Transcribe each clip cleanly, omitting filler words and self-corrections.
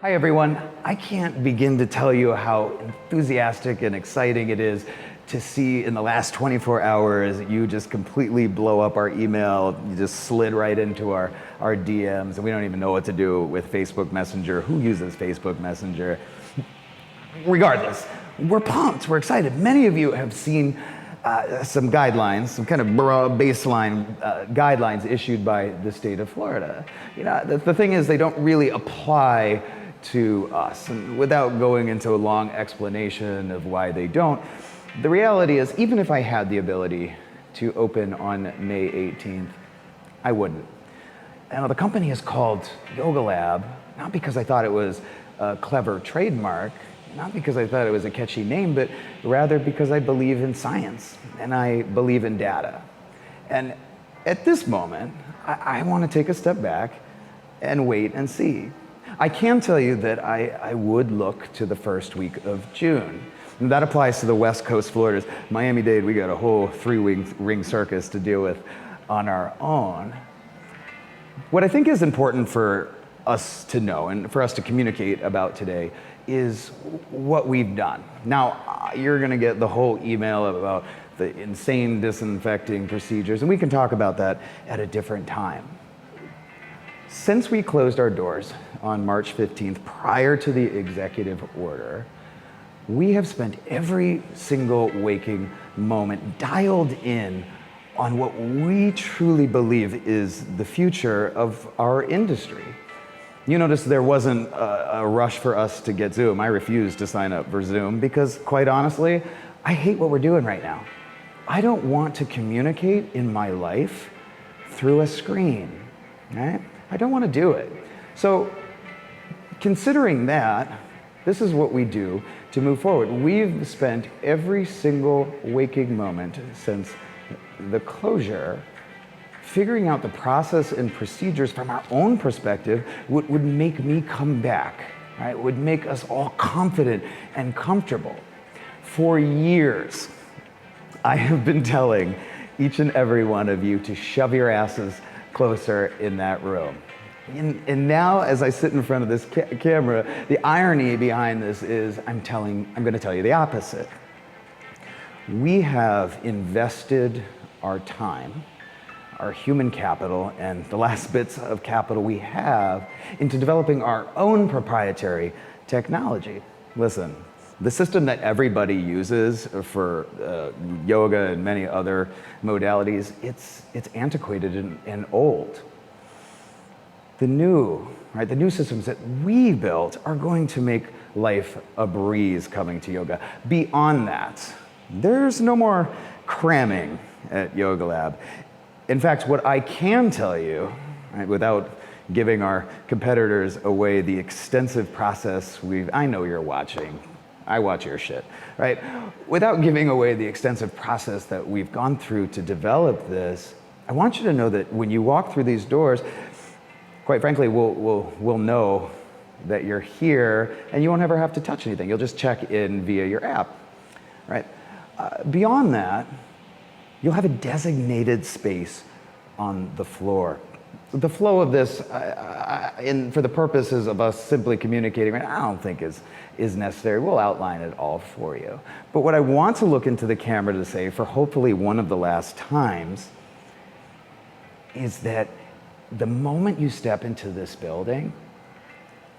Hi everyone. I can't begin to tell you how enthusiastic and exciting it is to see in the last 24 hours you just completely blow up our email. You just slid right into our DMs, and we don't even know what to do with Facebook Messenger. Who uses Facebook Messenger? Regardless, we're pumped, we're excited. Many of you have seen some guidelines, some kind of broad baseline guidelines issued by the state of Florida. You know, the thing is, they don't really apply to us. And without going into a long explanation of why they don't, the reality is, even if I had the ability to open on May 18th, I wouldn't. Now, the company is called Yoga Lab, not because I thought it was a clever trademark, not because I thought it was a catchy name, but rather because I believe in science and I believe in data. And at this moment, I want to take a step back and wait and see. I can tell you that I would look to the first week of June. And that applies to the West Coast Floridas. Miami-Dade, we got a whole three-ring circus to deal with on our own. What I think is important for us to know and for us to communicate about today is what we've done. Now, you're gonna get the whole email about the insane disinfecting procedures, and we can talk about that at a different time. Since we closed our doors on March 15th, prior to the executive order, we have spent every single waking moment dialed in on what we truly believe is the future of our industry. You notice there wasn't a rush for us to get Zoom. I refused to sign up for Zoom because, quite honestly, I hate what we're doing right now. I don't want to communicate in my life through a screen, right? I don't want to do it. So, considering that, this is what we do to move forward. We've spent every single waking moment since the closure figuring out the process and procedures from our own perspective would make me come back, right? Would make us all confident and comfortable. For years, I have been telling each and every one of you to shove your asses closer in that room. And now, as I sit in front of this camera, the irony behind this is I'm going to tell you the opposite. We have invested our time, our human capital, and the last bits of capital we have into developing our own proprietary technology. Listen, the system that everybody uses for yoga and many other modalities, it's antiquated and old. The new systems that we built are going to make life a breeze coming to yoga. Beyond that, there's no more cramming at Yoga Lab. In fact, what I can tell you, right, without giving our competitors away the extensive process I know you're watching, I watch your shit, right? Without giving away the extensive process that we've gone through to develop this, I want you to know that when you walk through these doors, quite frankly, we'll know that you're here and you won't ever have to touch anything. You'll just check in via your app, right? Beyond that, you'll have a designated space on the floor. The flow of this, for the purposes of us simply communicating, I don't think is necessary. We'll outline it all for you. But what I want to look into the camera to say, for hopefully one of the last times, is that the moment you step into this building,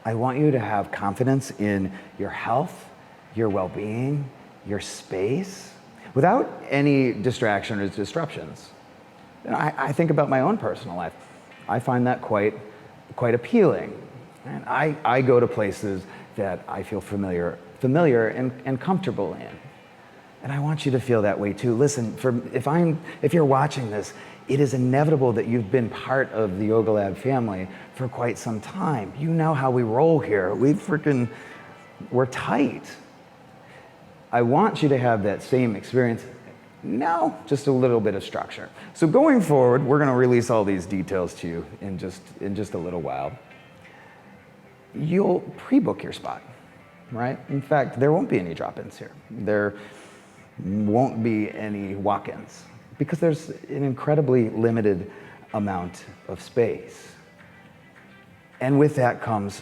I want you to have confidence in your health, your well-being, your space, without any distraction or disruptions. I think about my own personal life. I find that quite appealing. And I go to places that I feel familiar and comfortable in. And I want you to feel that way too. Listen, if you're watching this, it is inevitable that you've been part of the Yoga Lab family for quite some time. You know how we roll here. We're tight. I want you to have that same experience. Now, just a little bit of structure. So going forward, we're going to release all these details to you in just a little while. You'll pre-book your spot, right? In fact, there won't be any drop-ins here. There won't be any walk-ins because there's an incredibly limited amount of space. And with that comes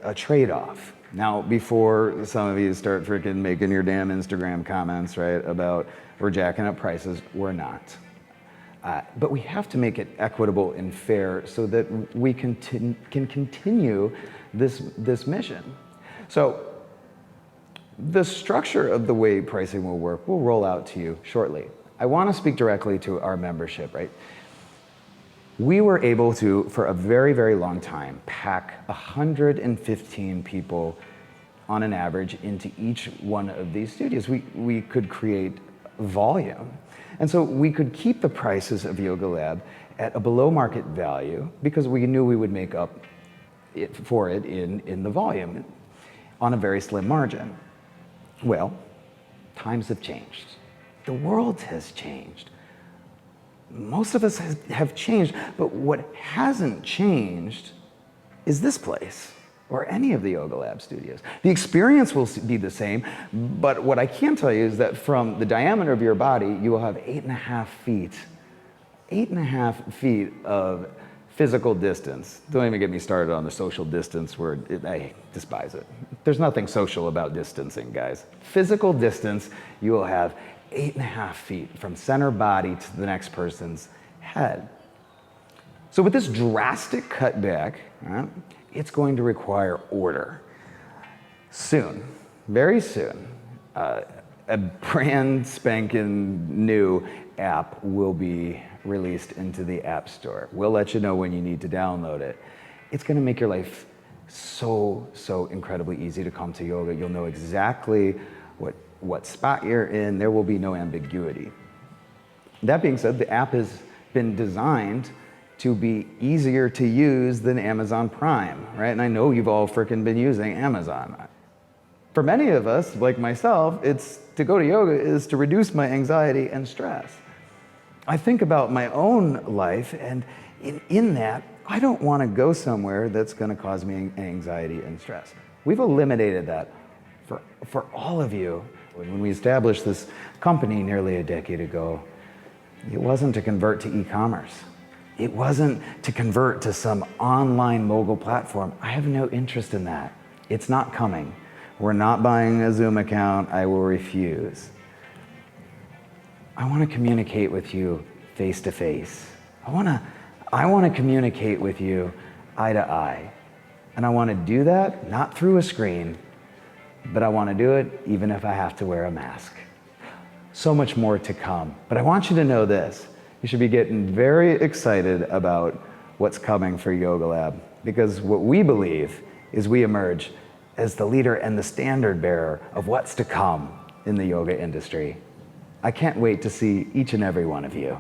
a trade-off. Now, before some of you start freaking making your damn Instagram comments, right, about we're jacking up prices, we're not. But we have to make it equitable and fair so that we can continue this mission. So the structure of the way pricing will work will roll out to you shortly. I want to speak directly to our membership, right? We were able to, for a very, very long time, pack 115 people on an average into each one of these studios. We could create volume. And so we could keep the prices of Yoga Lab at a below market value because we knew we would make up for it in the volume on a very slim margin. Well, times have changed. The world has changed. Most of us have changed, but what hasn't changed is this place or any of the Yoga Lab studios. The experience will be the same, but what I can tell you is that from the diameter of your body, you will have 8.5 feet. 8.5 feet of physical distance. Don't even get me started on the social distance word. I despise it. There's nothing social about distancing, guys. Physical distance, you will have 8.5 feet from center body to the next person's head. So with this drastic cutback, it's going to require order. Soon, very soon, a brand spanking new app will be released into the App Store. We'll let you know when you need to download it. It's going to make your life so incredibly easy to come to yoga. You'll know exactly what spot you're in. There will be no ambiguity. That being said, the app has been designed to be easier to use than Amazon Prime, right? And I know you've all freaking been using Amazon. For many of us, like myself, it's to go to yoga is to reduce my anxiety and stress. I think about my own life, and in that, I don't want to go somewhere that's going to cause me anxiety and stress. We've eliminated that for all of you. When we established this company nearly a decade ago, it wasn't to convert to e-commerce. It wasn't to convert to some online mogul platform. I have no interest in that. It's not coming. We're not buying a Zoom account. I will refuse. I want to communicate with you face to face. I want to communicate with you eye to eye. And I want to do that not through a screen, but I want to do it even if I have to wear a mask. So much more to come. But I want you to know this. You should be getting very excited about what's coming for Yoga Lab, because what we believe is we emerge as the leader and the standard bearer of what's to come in the yoga industry. I can't wait to see each and every one of you.